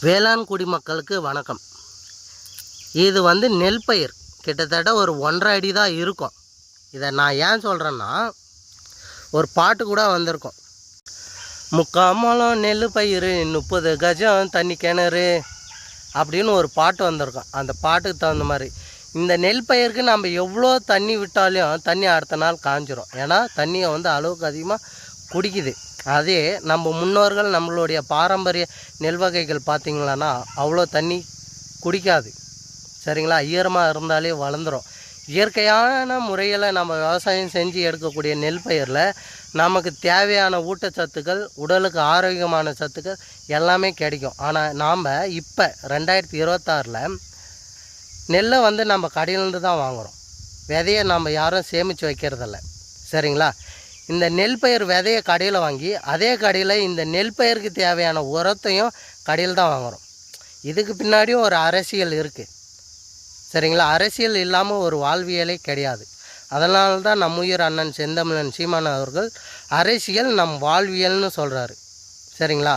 வேளாண் குடிமக்களுக்கு வணக்கம். இது நெல் பயிர் கிட்டத்தட்ட ஒரு 1.5 அடி தான் இருக்கும். இதை நான் ஏன் சொல்கிறேன்னா, ஒரு பாட்டு கூட வந்திருக்கும். முக்காமலம் நெல் பயிர் 30 கஜம் தண்ணி கிணறு அப்படின்னு ஒரு பாட்டு வந்திருக்கும். அந்த பாட்டுக்கு தகுந்த மாதிரி இந்த நெல் பயிருக்கு நம்ம எவ்வளோ தண்ணி விட்டாலும் தண்ணி அடுத்த நாள் காஞ்சிரும். ஏன்னா தண்ணியை அளவுக்கு அதிகமாக குடிக்குது. அதே நம்ம முன்னோர்கள் நம்மளுடைய பாரம்பரிய நெல் வகைகள் பார்த்திங்களான்னா அவ்வளோ தண்ணி குடிக்காது. சரிங்களா? ஈரமாக இருந்தாலே வளர்ந்துடும். இயற்கையான முறையில் நம்ம விவசாயம் செஞ்சு எடுக்கக்கூடிய நெல் பயிரில் நமக்கு தேவையான ஊட்டச்சத்துக்கள், உடலுக்கு ஆரோக்கியமான சத்துக்கள் எல்லாமே கிடைக்கும். ஆனால் நாம் இப்போ 2026 நெல்லை நம்ம கடையிலேருந்து தான் வாங்குகிறோம். விதையை நம்ம யாரும் சேமித்து வைக்கிறதில்ல. சரிங்களா? இந்த நெல் பயிர் விதையை கடையில் வாங்கி அதே கடையில் இந்த நெல் பயிருக்கு தேவையான உரத்தையும் கடையில் தான் வாங்குகிறோம். இதுக்கு பின்னாடியும் ஒரு அரசியல் இருக்குது. சரிங்களா? அரசியல் இல்லாமல் ஒரு வாழ்வியலே கிடையாது. அதனால தான் நம்முயிர் அண்ணன் செந்தமிழன் சீமான் அவர்கள் அரசியல் நம் வாழ்வியல்னு சொல்கிறாரு. சரிங்களா?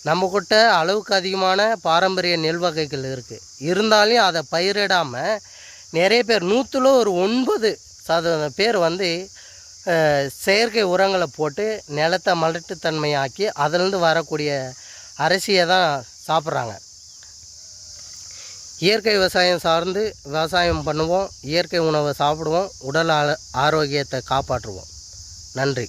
நம்மக்கிட்ட அளவுக்கு அதிகமான பாரம்பரிய நெல் வகைகள் இருக்குது. இருந்தாலும் அதை பயிரிடாமல் நிறைய பேர் 100ல் ஒரு 9% பேர் செயற்கை உரங்களை போட்டு நிலத்தை மலட்டுத்தன்மையாக்கி அதிலிருந்து வரக்கூடிய அரிசியை தான் சாப்பிட்றாங்க. இயற்கை விவசாயம் சார்ந்து விவசாயம் பண்ணுவோம், இயற்கை உணவை சாப்பிடுவோம், உடல் ஆரோக்கியத்தை காப்பாற்றுவோம். நன்றி.